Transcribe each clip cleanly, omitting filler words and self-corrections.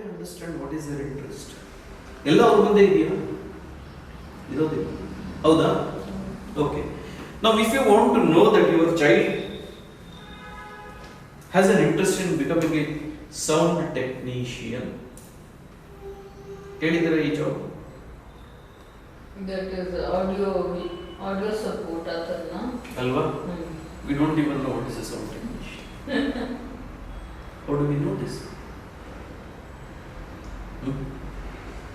they understand what is their interest? ಎಲ್ಲ ಅವ್ರ ಮುಂದೆ ಇದೆಯಾ? ಇರೋದಿಲ್ಲ. ಹೌದಾ? Okay. Now if you want to know that your child has an interest in becoming a sound technician, ಕೇಳಿದ್ರೆ ಈ job? That is audio support atana. Alva? We don't even know what is a sound technician. How do we know this?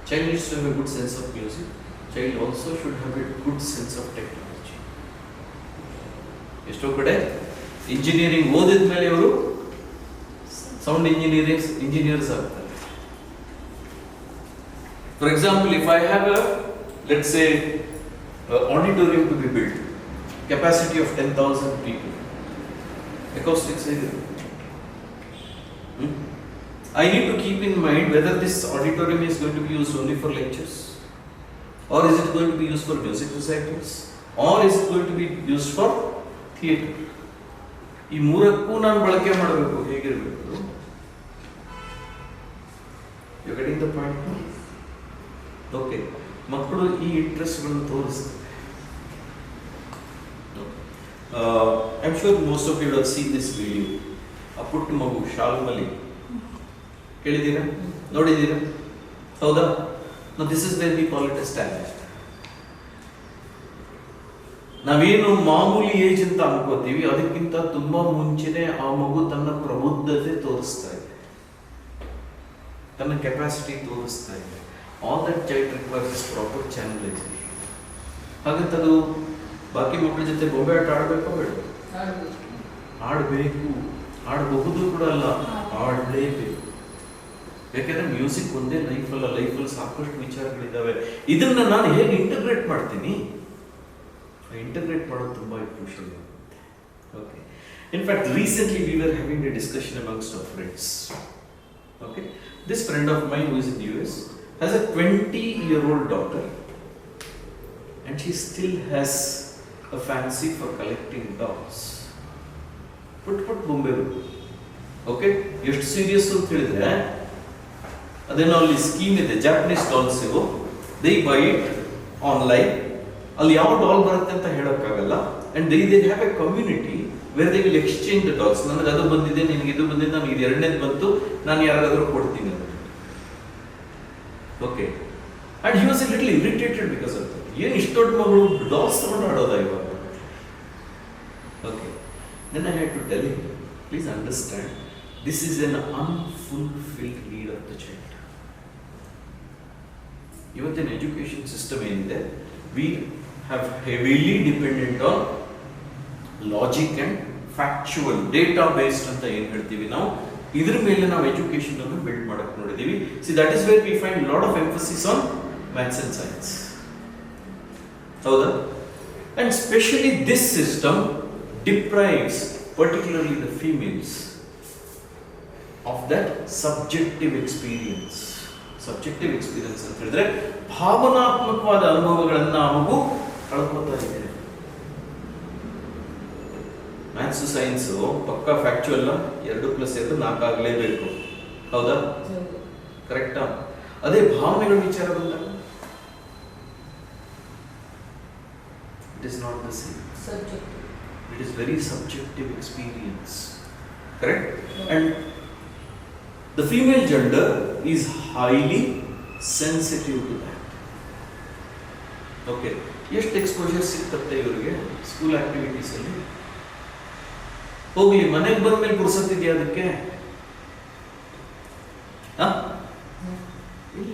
Child needs to have a good sense of music. Child also should have a good sense of technology. ಎಷ್ಟೋ ಕಡೆ engineering ಓದಿದ ಮೇಲೆ ಅವರು sound engineers ಆಗ್ತಾರೆ. For example, if I have a let's say auditorium to be built, capacity of 10,000 people, acoustics I need to keep in mind whether this auditorium is going to be used only for lectures, or is it going to be used for music recitals, or is it going to be used for theatre. ಈ ಮೂರಕ್ಕೂ ನಾನು ಬಳಕೆ ಮಾಡಬೇಕು. ಹೇಗಿರಬೇಕು? You getting the point? Okay. ಮಕ್ಕಳು ಈ ಇಂಟ್ರೆಸ್ಟ್ಗಳನ್ನು ತೋರಿಸ್ತಾರೆ. I am sure most of you have seen this video. ಆ ಪುಟ್ಟ ಮಗು ಶಾಲ್ಮಲಿ ಕೇಳಿದ್ದೀರಾ? ನೋಡಿದ್ದೀರಾ? ಹೌದಾ? No this is where we call it a standard. ನಾವೇನು ಮಾಮೂಲಿ ಏಜ್ ಅಂತ ಅನ್ಕೋತೀವಿ, ಅದಕ್ಕಿಂತ ತುಂಬಾ ಮುಂಚೆನೆ ಆ ಮಗು ತನ್ನ ಪ್ರಬುದ್ಧತೆ ತೋರಿಸ್ತಾ ಇದೆ, ತನ್ನ ಕೆಪಾಸಿಟಿ ತೋರಿಸ್ತಾ ಇದೆ. All that child requires is proper channelization. ಹಾಗಂತ ಅದು ಬಾಕಿ ಮಕ್ಕಳ ಜೊತೆ ಬೊಂಬೆ ಆಟ ಆಡಬೇಕೋ ಬೇಡ? ಆಡಬೇಕು. ಆಡಬಹುದು ಕೂಡ ಅಲ್ಲ, ಆಡಲೇಬೇಕು. ಯಾಕೆಂದ್ರೆ ಮ್ಯೂಸಿಕ್ ಒಂದೇ ಲೈಫಲ್ಲಿ ಸಾಕಷ್ಟು ವಿಚಾರಗಳಿದ್ದಾವೆ. ಇದನ್ನ ನಾನು ಹೇಗೆ ಇಂಟಗ್ರೇಟ್ ಮಾಡ್ತೀನಿ? ಇಂಟಗ್ರೇಟ್ ಮಾಡೋದು ತುಂಬಾ crucial. Okay. In fact, recently we were having a discussion amongst our friends. Okay. This friend of mine who is in the US has a 20-year-old daughter, and she still has a fancy for collecting dolls. Put Bombay. Okay. ಎಷ್ಟು serious ಅಂತ ಹೇಳಿದ್ರೆ, ಅದೇನೋ ಅಲ್ಲಿ scheme ಇದೆ, Japanese dolls ಇವು, they buy it online. ಅಲ್ಲಿ ಯಾವ doll ಬರುತ್ತೆ ಅಂತ ಹೇಳೋಕ್ಕಾಗಲ್ಲ. And they have A community where they will exchange the dolls. ನನಗೆ ಅದು ಬಂದಿದೆ, ನಿನಗೆ ಇದು ಬಂದಿದೆ, ನನಗೆ ಇದು ಎರಡನೇದು ಬಂತು, ನಾನು ಯಾರಾದ್ರೂ ಕೊಡ್ತೀನಿ ಅಂತ. Okay. And he was a little irritated because of that. ಏನು ಇಷ್ಟು ದೊಡ್ಡ ಮಗಳು ಡಾಲ್ಸ್ ತಗೊಂಡು ಆಡೋದಾ ಇವಾಗ? Okay. Then I had to tell him, please understand, this is an unfulfilled need of the child. ಇವತ್ತಿನ ಎಜುಕೇಶನ್ ಸಿಸ್ಟಮ್ ಏನಿದೆ, we have heavily dependent on logic and factual data based ಅಂತ ಏನು ಹೇಳ್ತೀವಿ ನಾವು, ಇದ್ರ ಮೇಲೆ ನಾವು ಎಜುಕೇಶನ್ ಅನ್ನು ಬಿಲ್ಡ್ ಮಾಡಕ್ಕೆ ನೋಡಿದೀವಿ. See that is where we find lot of emphasis on maths and science. ಹೌದಾ? And specially this system deprives particularly the females of that subjective experience. Subjective experience ಅಂತ ಹೇಳಿದ್ರೆ ಭಾವನಾತ್ಮಕವಾದ ಅನುಭವಗಳನ್ನ ಮಗು ಕಳ್ಕೊತಾ ಇದೆ. ಮ್ಯಾಥ್ಸ್ ಸೈನ್ಸ್ ಪಕ್ಕಾ ಫ್ಯಾಕ್ಚುಯಲ್, 2+2 4 ಆಗಲೇಬೇಕು. ಹೌದಾ? ಕರೆಕ್ಟಾ? ಅದೇ ಭಾವನೆಗಳ ವಿಚಾರ ಬಂದಾಗ it is not the same. It is very subjective experience. Correct? And the female gender is highly sensitive to that. Okay. ಎಷ್ಟು ಎಕ್ಸ್ಪೋಜರ್ ಸಿಗ್ತತ್ತೆ ಇವರಿಗೆ ಸ್ಕೂಲ್ ಆಕ್ಟಿವಿಟೀಸ್ ಅಲ್ಲಿ? ಹೋಗ್ಲಿ, ಮನೆಗೆ ಬಂದ ಮೇಲೆ ಪುರ್ಸತ್ತಿದೆಯಾ ಅದಕ್ಕೆ? ಇಲ್ಲ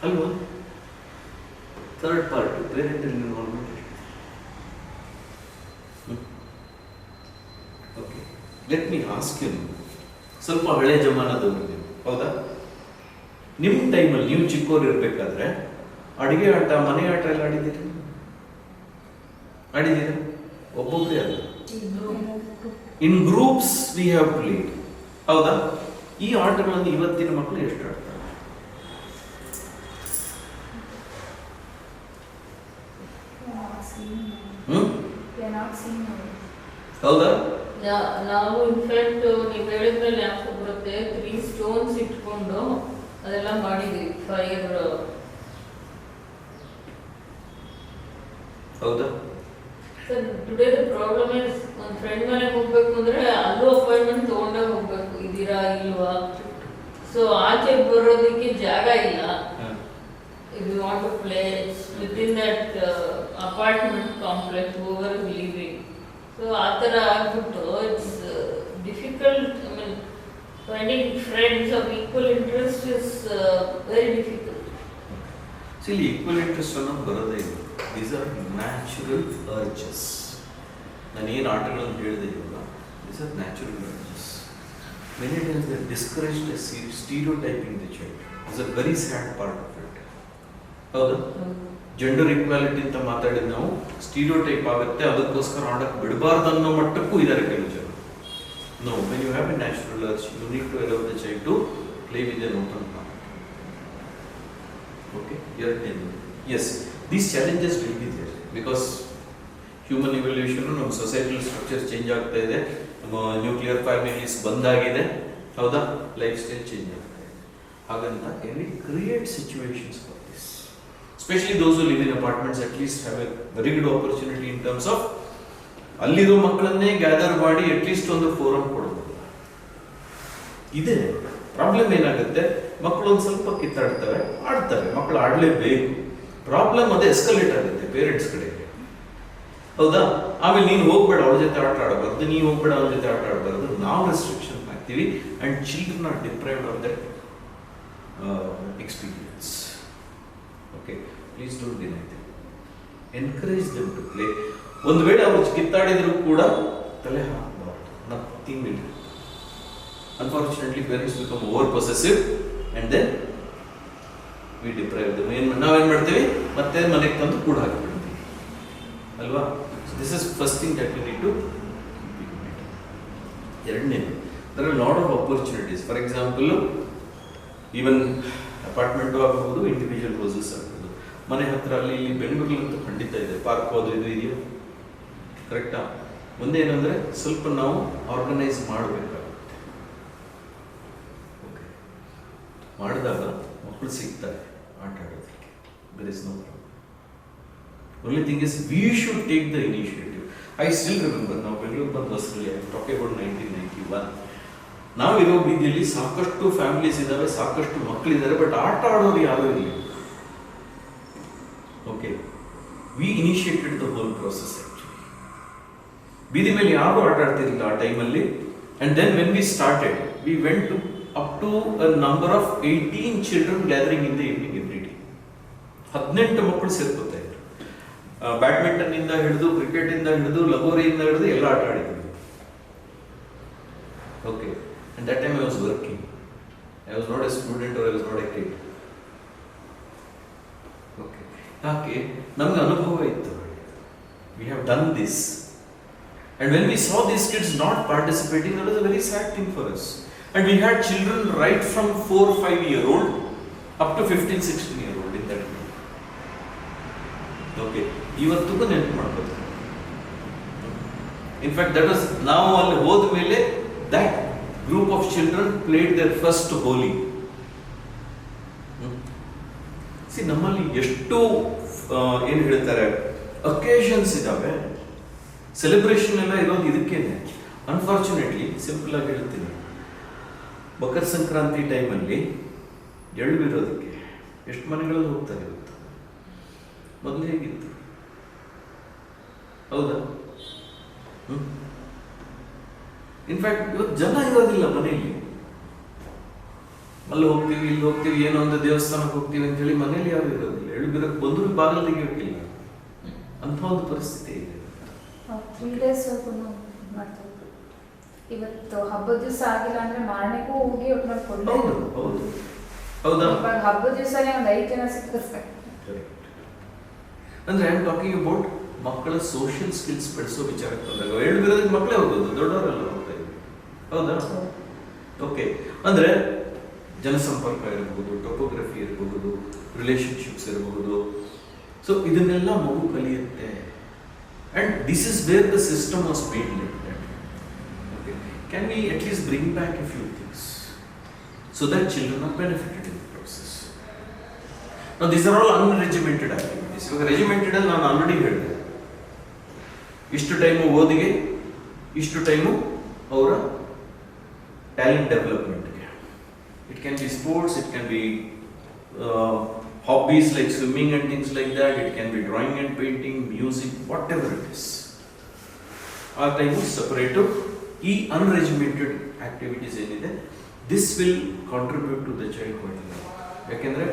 ಅಲ್ವಾ? Third part, parental involvement. Okay. Let me ask you, ಸ್ವಲ್ಪ ಹಳೆ ಜಮಾನದವ್ರಿಗೆ, ಹೌದಾ? ನಿಮ್ಮ ಟೈಮಲ್ಲಿ ನೀವು ಚಿಕ್ಕವ್ರು ಇರ್ಬೇಕಾದ್ರೆ ಅಡಿಗೆ ಆಟ, ಮನೆ ಆಟ ಎಲ್ಲ ಆಡಿದ್ದೀರಾ? ಒಬ್ಬೊಬ್ಬರೇ ಅಲ್ಲ, in groups we have played. ಹೌದಾ? ಈ ಆಟಗಳನ್ನು ಇವತ್ತಿನ ಮಕ್ಕಳು ಎಷ್ಟು ಆಡ್ತಾರೆ? ಹೌದಾ? ನಾವು ಇನ್ಫ್ಯಾಕ್ಟ್ ನೀವು ಹೇಳಿದ್ಮೇಲೆ ಯಾಕೆ ಬರುತ್ತೆ 3 ಸ್ಟೋನ್ಸ್ ಇಟ್ಕೊಂಡು ಅದೆಲ್ಲ ಮಾಡಿದ್ವಿ ಫೈರ್. ಹೌದಾ sir today the problem is ಒಂದು ಫ್ರೆಂಡ್ ಮನೆಗೆ ಹೋಗ್ಬೇಕು ಅಂದ್ರೆ ಅಲ್ಲೂ ಅಪಾಯಿಂಟ್ಮೆಂಟ್ ತಗೊಂಡೇ ಹೋಗ್ಬೇಕು, ಇದೀರಾ ಇಲ್ವಾ. ಸೊ ಆಚೆ ಬರೋದಕ್ಕೆ ಜಾಗ ಇಲ್ಲ. If you want to play, it's within that apartment complex, whoever is living. So, ಆತರ ಆಗ್ಬಿಟ್ಟು it's difficult. I mean, finding friends of equal interest is very difficult. See, equal interest ಅನ್ನೋದು ಬರೋದೇ ಇಲ್ಲ. These are natural urges. ನಾನು ಏನು ಆಟಗಳನ್ನು ಹೇಳಿದೆ ಇವಾಗ, these are natural urges. Many times they are discouraged as stereotyping the child. It's a very sad part of it. ಹೌದಾ, gender equality ಅಂತ ಮಾತಾಡಿದ ನಾವು ಸ್ಟೀರಿಯೋಟೈಪ್ ಆಗುತ್ತೆ, ಅದಕ್ಕೋಸ್ಕರ ಆಡಕ್ಕೆ ಬಿಡಬಾರ್ದು ಅನ್ನೋ ಮಟ್ಟಕ್ಕೂ ಇದ್ದಾರೆ ಕೆಲವು ಜನ. No, when you have a natural urge you need to allow the child to play with an open heart. Okay, ಎರಡನೇದು, yes these challenges will be there because human evolution, ನಮ್ಮ ಸೊಸೈಟಲ್ ಸ್ಟ್ರಕ್ಚರ್ ಚೇಂಜ್ ಆಗ್ತಾ ಇದೆ, ನಮ್ಮ nuclear families ಬಂದಾಗಿದೆ, ಹೌದಾ, life style change ಆಗ್ತಾ ಇದೆ. ಹಾಗಂತ can we create situations for this. Especially those who live in apartments at least have a very good opportunity in terms of ಅಲ್ಲಿರೋ ಮಕ್ಕಳನ್ನೇ ಗ್ಯಾದರ್ ಮಾಡಿ ಅಟ್ಲೀಸ್ಟ್ ಒಂದು ಫೋರಮ್ ಕೊಡಬಹುದು. ಇದೆ ಪ್ರಾಬ್ಲಮ್ ಏನಾಗುತ್ತೆ, ಮಕ್ಕಳು ಒಂದು ಸ್ವಲ್ಪ ಕಿತ್ತಾಡ್ತವೆ, ಆಡ್ತವೆ, ಮಕ್ಕಳು ಆಡಲೇಬೇಕು. ಪ್ರಾಬ್ಲಮ್ ಅದೇ ಎಸ್ಕಲೇಟ್ ಆಗುತ್ತೆ ಪೇರೆಂಟ್ಸ್ ಕಡೆಗೆ, ಹೌದಾ. ಆಮೇಲೆ ನೀನು ಹೋಗ್ಬೇಡ ಅವಳ ಜೊತೆ ಆಟ ಆಡಬಾರ್ದು, ನೀವು ಹೋಗ್ಬೇಡ ಅವಳ ಜೊತೆ ಆಟ ಆಡಬಾರ್ದು, ನಾವು ರೆಸ್ಟ್ರಿಕ್ಷನ್ ಮಾಡ್ತೀವಿ. And children are deprived of that experience. Okay, please don't deny them. Encourage them to play. ಒಂದು ವೇಳೆ ಅವರು ಕಿತ್ತಾಡಿದ್ರು ಕೂಡ ತಲೆ ಹಾಕಬಾರ್ದು, nothing will. Unfortunately, parents become over possessive and then we deprive them. ನಾವೇನ್ ಮಾಡ್ತೀವಿ, ಮತ್ತೆ ಮನೆಗೆ ತಂದು ಕೂಡ ಹಾಕಿಬಿಡ್ತೀವಿ ಅಲ್ವಾ. This is first thing that we need to keep in mind. ಎರಡನೇದು, there are a lot of opportunities. For example, even apartment ಆಗಬಹುದು, individual houses ಆಗಬಹುದು. ಮನೆ ಹತ್ರ ಅಲ್ಲಿ ಇಲ್ಲಿ ಬೆಂಗಳೂರಲ್ಲಂತೂ ಖಂಡಿತ ಇದೆ, ಪಾರ್ಕ್ ಅದು ಇದು ಇದೆಯೋ, ಕರೆಕ್ಟಾ. ಮುಂದೆ ಏನಂದರೆ ಸ್ವಲ್ಪ ನಾವು ಆರ್ಗನೈಸ್ ಮಾಡಬೇಕಾಗುತ್ತೆ. ಓಕೆ, ಮಾಡಿದಾಗ ಮಕ್ಕಳು ಸಿಗ್ತಾರೆ ಆಟ ಆಡೋದಕ್ಕೆ, there is no problem. Only thing is we should take the initiative. I still remember, ನಾವು ಬೆಂಗಳೂರು ಬಂದ ಬಸ್ಸಲ್ಲಿ ಟಾಕಿಂಗ್ ಅಬೌಟ್ 1991, ನಾವಿರೋ ಬೀದಿಯಲ್ಲಿ ಸಾಕಷ್ಟು ಫ್ಯಾಮಿಲೀಸ್ ಇದ್ದಾವೆ, ಸಾಕಷ್ಟು ಮಕ್ಕಳಿದ್ದಾರೆ, ಬಟ್ ಆಟ ಆಡೋರು ಯಾರೂ ಇಲ್ಲ. Okay, we initiated the whole process actually. ಬೀದಿ ಮೇಲೆ ಯಾರು ಆಟ ಆಡ್ತಿರಲಿಲ್ಲ ಆ ಟೈಮಲ್ಲಿ. And then when we started, we went to up to a number of 18 children gathering in the evening every day. 18 ಮಕ್ಕಳು ಸೇರ್ಕೋತಾ ಇದ್ರು. ಬ್ಯಾಡ್ಮಿಂಟನ್ ಇಂದ ಹಿಡಿದು, ಕ್ರಿಕೆಟ್ ಇಂದ ಹಿಡಿದು, ಲಗೋರಿಯಿಂದ ಹಿಡಿದು ಎಲ್ಲ ಆಟ ಆಡಿದ್ರು. Okay, and that time I was working. I was not a student or I was not a kid. Okay, ಯಾಕೆ ನಮಗೆ ಅನುಭವ ಇತ್ತು. We have done this, and when we saw these kids not participating, that was a very sad thing for us. And we had children right from 4-5-year-old up to 15-16-year-old in that way. Okay, ಇವತ್ತಿಗೂ ನೆನಪು ಮಾಡ್ಬೋದು. In fact, that was ನಾವು ಅಲ್ಲಿ ಹೋದ ಮೇಲೆ that group of children played their first Holi. See, ನಮ್ಮಲ್ಲಿ ಎಷ್ಟು ಏನು ಹೇಳ್ತಾರೆ ಅಕೇಶನ್ಸ್ ಇದಾವೆ, ಸೆಲೆಬ್ರೇಷನ್ ಎಲ್ಲ ಇರೋದು ಇದಕ್ಕೇನೆ. ಅನ್ಫಾರ್ಚುನೇಟ್ಲಿ ಸಿಂಪಲ್ ಆಗಿ ಹೇಳ್ತೀನಿ, ಮಕರ ಸಂಕ್ರಾಂತಿ ಟೈಮಲ್ಲಿ ಎಳ್ಳು ಬಿರೋದಕ್ಕೆ ಎಷ್ಟು ಮನೆಗಳಲ್ಲಿ ಹೋಗ್ತಾರೆ ಇವತ್ತು, ಮೊದಲು ಹೇಗಿತ್ತು, ಹೌದಾ. ಇನ್ಫ್ಯಾಕ್ಟ್ ಇವತ್ತು ಜನ ಇರೋದಿಲ್ಲ ಮನೆಯಲ್ಲಿ. ಅಲ್ಲಿ ಹೋಗ್ತೀವಿ, ಇಲ್ಲಿ ಹೋಗ್ತೀವಿ, ಏನೋ ಒಂದು ದೇವಸ್ಥಾನಕ್ಕೆ ಹೋಗ್ತೀವಿ ಅಂತ ಹೇಳಿ ಮನೇಲಿ ಯಾರು ಇರೋದಿಲ್ಲ. ಎಳ್ಳು ಬಿರಕ್ಕೆ ಬಂದ್ರು ಬಾಗಿಲು ತೆಗಿಯೋಕ್ಕಿಲ್ಲ ಅಂತ ಒಂದು ಪರಿಸ್ಥಿತಿ ಇದೆ. 3 days ಇವತ್ತು ಹಬ್ಬದ ದಿವಸ ಆಗಿಲ್ಲ ಅಂದ್ರೆ ಮಾರನೆಗೂ ಹೋಗಿ ಒಟ್ಟು ಹೌದು ಹೌದು ಹೌದಾ. ಹಬ್ಬದ ದಿವಸನೇ ಒಂದು 5 ಜನ ಸಿಕ್ಕಿಸ್ತಾರೆ. ಅಂದ್ರೆ ಐ ಆಮ್ ಟಾಕಿಂಗ್ ಅಬೌಟ್ ಮಕ್ಕಳ ಸೋಷಿಯಲ್ ಸ್ಕಿಲ್ಸ್ ಬೆಳೆಸೋ ವಿಚಾರಕ್ಕೆ ಬಂದಾಗ ಎಳ್ಳು ಬಿರೋದಕ್ಕೆ ಮಕ್ಕಳೇ ಹೋಗೋದು, ದೊಡ್ಡವರೆಲ್ಲ ಹೋಗ್ತಾ ಇದ್ವಿ, ಹೌದಾ. ಓಕೆ, ಅಂದ್ರೆ ಜನಸಂಪರ್ಕ ಇರಬಹುದು, ಟೋಪೋಗ್ರಫಿ ಇರಬಹುದು, ರಿಲೇಶನ್ಶಿಪ್ಸ್ ಇರಬಹುದು. ಸೊ ಇದನ್ನೆಲ್ಲ ಮಗು ಕಲಿಯುತ್ತೆ. And this is where the system was made like that. can we at least bring back a few things so that children are benefited in the process? Now these are all unregimented activities. ಇವಾಗ regimented ಅಲ್ಲಿ ನಾನು already ಹೇಳಿದೆ, ಇಷ್ಟು time ಓದಿಗೆ, ಇಷ್ಟು time ಅವರ talent ಡೆವಲಪ್ಮೆಂಟ್ಗೆ. It can be sports, it can be hobbies like swimming and things like that, it can be drawing and painting, music, whatever it is. ಆ time separate. ಈ unregimented activities ಏನಿದೆ, this will contribute to the child quite. ಯಾಕೆಂದರೆ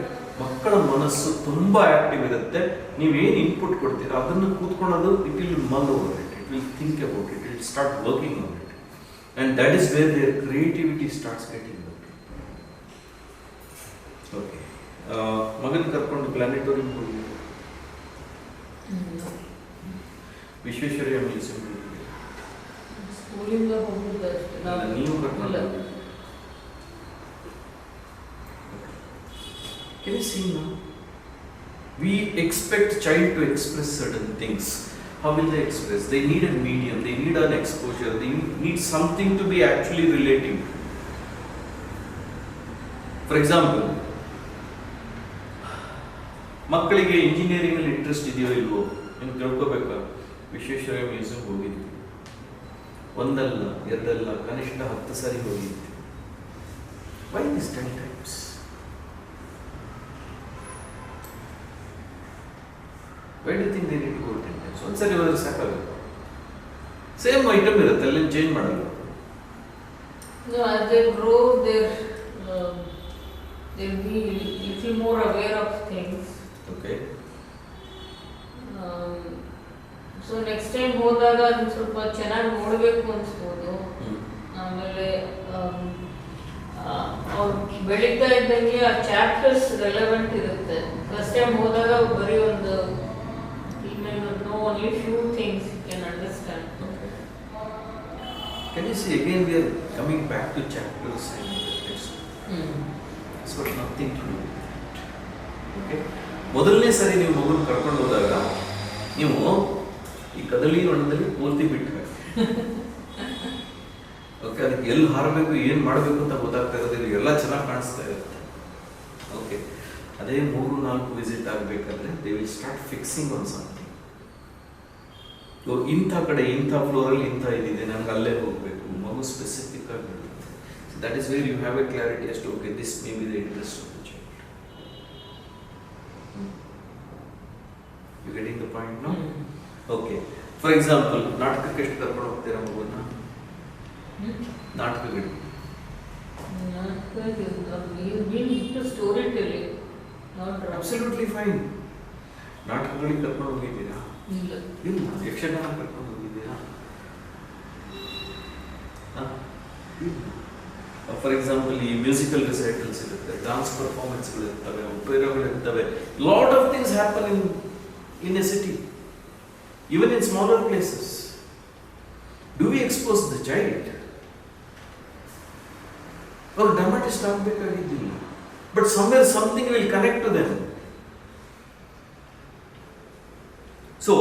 ಮಕ್ಕಳ ಮನಸ್ಸು ತುಂಬ active ಇರುತ್ತೆ. ನೀವೇನು input ಕೊಡ್ತೀರಾ ಅದನ್ನು ಕೂತ್ಕೊಳ್ಳೋದು, it will mull over it, it will think about it, it start working on it, and that is where their creativity starts getting work. Okay, ಮಗನ ಕರ್ಕೊಂಡು ಪ್ಲಾನೆಟೋರಿಯಂ ಹೋಗಿ, ವಿಶ್ವೇಶ್ವರಯ್ಯ ಮ್ಯೂಸಿಯಂ ಸ್ಕೂಲಿಂದ ಹೋಗಿದ್ದು ಅಷ್ಟೇ. ನೀವು ಕರ್ಕೊಂಡು ಹೋಗಿ. Can you see now? We expect child to express certain things. How will they express? They need a medium, they need an exposure, they need something to be actually relating. For example, ಮಕ್ಕಳಿಗೆ engineering ಅಲ್ಲಿ interest ಇದೆಯೋ ಇಲ್ವೋ ನೀವು ತಿಳ್ಕೋಬೇಕಾ? Visvesvaraya museum ಹೋಗಿದ್ವಿ, ಒಂದಲ್ಲ ಎರಡಲ್ಲ ಕನಿಷ್ಠ 10 ಸಾರಿ ಹೋಗಿದ್ವಿ. Why these 10 times? Why do you think they need to go 10 times? ಒಂದ್ಸರಿ ಹೋದ್ರೆ ಸಾಕಾಗುತ್ತೆ. ಸೇಮ್ ಐಟಮ್ ಇರುತ್ತೆ, ಅಲ್ಲಿ ಚೇಂಜ್ ಮಾಡಲ್ಲ. No, as they grow, they'll be little more aware of things. Okay. So next time ಹೋದಾಗ ಅದನ್ನ ಸ್ವಲ್ಪ ಚೆನ್ನಾಗಿ ನೋಡಬೇಕು ಅನ್ಸ್ಬೋದು. ಆಮೇಲೆ ಅವ್ರು ಬೆಳೀತಾ ಇದ್ದಂಗೆ ಆ ಚಾಪ್ಟರ್ಸ್ ರೆಲೆವೆಂಟ್ ಇರುತ್ತೆ. ಫಸ್ಟ್ ಟೈಮ್ ಹೋದಾಗ ಬರೀ ಒಂದು know only few things you can understand. Okay. Can you see again we are coming back to chapters and text. It's got nothing to do with that. Okay. ಮೊದಲನೇ ಸರಿ ನೀವು ಮಗುನ ಕರ್ಕೊಂಡು ಹೋದಾಗ ನೀವು ಈ ಕದಳಿ ಹೊಂಡದಲ್ಲಿ ಪೂರ್ತಿ ಬಿಟ್ಟರೆ ಓಕೆ, ಅದಕ್ಕೆ ಎಲ್ಲಿ ಹಾರಬೇಕು ಏನು ಮಾಡಬೇಕು ಅಂತ ಗೊತ್ತಾಗ್ತಾ ಇರೋದಿಲ್ಲ, ಎಲ್ಲ ಚೆನ್ನಾಗಿ ಕಾಣಿಸ್ತಾ ಇರುತ್ತೆ. ಓಕೆ, ಅದೇ 3-4 ವಿಸಿಟ್ ಆಗಬೇಕಾದ್ರೆ they will start fixing on something. ಇಂಥ ಕಡೆ ಇಂಥ ಫ್ಲೋರಲ್ಲಿ ಇಂಥ ಇದಿದೆ, ನನಗೆ ಅಲ್ಲೇ ಹೋಗಬೇಕು, ಮಗು ಸ್ಪೆಸಿಫಿಕ್ ಆಗಿ ಬಿಡುತ್ತೆ. So that is where you have a clarity ಅಷ್ಟು okay this may be the interest of the child. You getting the point no? Okay, for example ನಾಟಕಕ್ಕೆ ಎಷ್ಟು ಕರ್ಕೊಂಡು ಹೋಗ್ತೀರಾ ಮಗುನ? ನಾಟಕಗಳು ಸ್ಟೋರಿ ಟೆಲ್ಲಿಂಗ್ ಅಬ್ಸಲ್ಯೂಟ್ಲಿ ಫೈನ್. ನಾಟಕಗಳಿಗೆ ಕರ್ಕೊಂಡು ಹೋಗಿದ್ದೀರಾ? ಇಲ್ಲ. ಇಲ್ಲ. ಯಕ್ಷಗಾನ ಕರ್ಕೊಂಡು ಹೋಗಿದ್ದೀರಾ? ಫಾರ್ ಎಕ್ಸಾಂಪಲ್ ಈ ಮ್ಯೂಸಿಕಲ್ ರಿಸೈಟಲ್ಸ್ ಇರುತ್ತೆ, ಡಾನ್ಸ್ ಪರ್ಫಾರ್ಮೆನ್ಸ್ಗಳು ಇರ್ತವೆ, ಒಪೇರಾಗಳು ಇರ್ತವೆ, lot of things happen in a city, even in smaller places. Do we expose the child? ಅವ್ರು ಡ್ರಾಮಾಟಿಸ್ಟ್ ಆಗಬೇಕಾಗಿದ್ದಿಲ್ಲ, but somewhere something will connect to them. So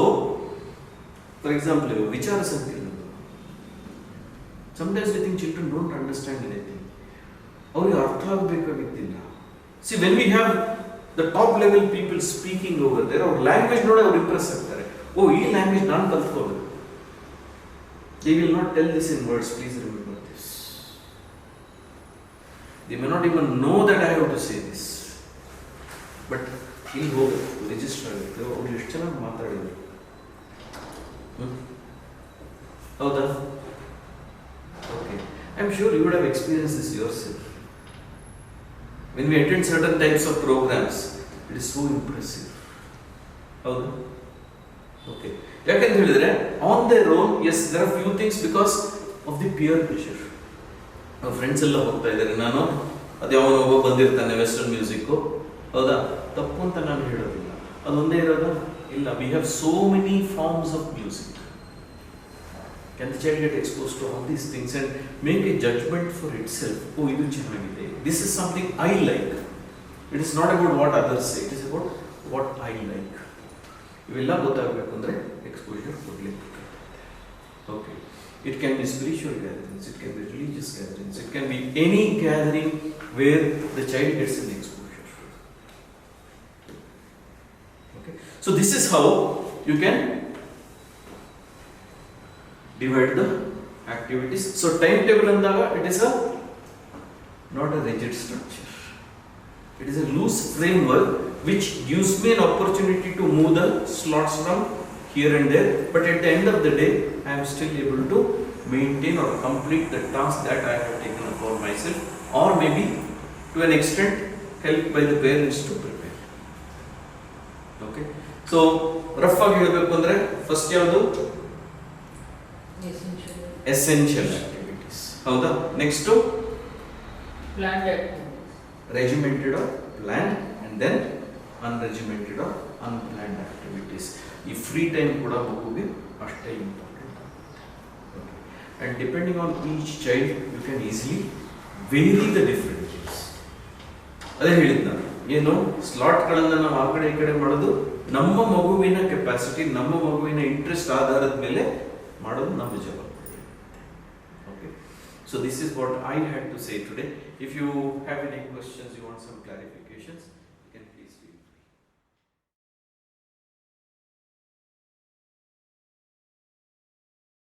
for example ವಿಚಾರ ಸಂಕಿರಣ, sometimes we think children don't understand anything. ಅವ್ರಿಗೆ ಅರ್ಥ ಆಗಬೇಕಾಗಿದ್ದಿಲ್ಲ. See when we have the top level people speaking over there, ಅವ್ರ language ನೋಡಿ ಅವ್ರು ಇಂಪ್ರೆಸ್ ಆಗ್ತಾರೆ. ಓ, ಈ ಲ್ಯಾಂಗ್ವೇಜ್ ನಾನು ಕಲ್ತ್ಕೋಬೇಕು. They will not tell this in words, please remember this. They may not even know that I have to say this, but ಇಲ್ಲಿ ಹೋಗುತ್ತೆ, register ಆಗುತ್ತೆ, ಅವ್ರು ಎಷ್ಟು ಚೆನ್ನಾಗಿ ಮಾತಾಡಿದ್ರು. ಹೌದಾ? Okay, I am sure you would have experience this yourself. When we attend certain types of programmes, it is so impressive. ಹೌದಾ? Okay, ಯಾಕಂತ ಹೇಳಿದ್ರೆ on their own, as there are few things because of the peer pressure. ನಾವು friends ಎಲ್ಲ ಹೋಗ್ತಾ ಇದ್ದಾರೆ, ನಾನು ಅದೇ ಅವನು ಒಬ್ಬ ಬಂದಿರ್ತಾನೆ ವೆಸ್ಟರ್ನ್ ಮ್ಯೂಸಿಕ್ಕು, ಹೌದಾ? ತಪ್ಪು ಅಂತ ನಾನು ಹೇಳೋದಿಲ್ಲ, ಅದೊಂದೇ ಇರೋದ? ಇಲ್ಲ, we have so many forms of music. Can the child get exposed to all these things and make a judgment for itself? Oh, idu chennagide, this is something I like. It is not about what others say, it is about what I like. ಇವೆಲ್ಲ ಗೊತ್ತಾಗಬೇಕು ಅಂದರೆ exposure ಕೊಡಲೇಬೇಕು. Okay, It can be spiritual gatherings, it can be religious gatherings, it can be any gathering where the child gets an exposure. Okay, so this is how you can divide the activities. So timetable andaga, it is a not a rigid structure. It is a loose framework which gives me an opportunity to move the slots from here and there, but at the end of the day, I am still able to maintain or complete the task that I have taken upon myself, or maybe to an extent helped by the parents to prepare. Okay, so rough ಆಗಿ ಹೇಳಬೇಕು ಅಂದ್ರೆ first ಯಾವುದು essential activities, ಹೌದಾ? Next planned activities. regimented or planned, and then unregimented or unplanned activities. ಈ free time ಕೂಡ ಮಗುವಿಗೆ ಅಷ್ಟೇ important. And depending on each child, you can easily vary the different things. ಅದೇ ಹೇಳಿದ್ ನಾನು, ಏನು ಸ್ಲಾಟ್ಗಳನ್ನು ನಾವು ಆ ಕಡೆ ಈ ಕಡೆ ಮಾಡೋದು ನಮ್ಮ ಮಗುವಿನ ಕೆಪಾಸಿಟಿ, ನಮ್ಮ ಮಗುವಿನ ಇಂಟ್ರೆಸ್ಟ್ ಆಧಾರದ ಮೇಲೆ ಮಾಡೋದು ನಮ್ಮ ಜವಾಬ್ದಾರಿ. Okay, so this is what I had to say today. If you have any questions, you want some clarifications,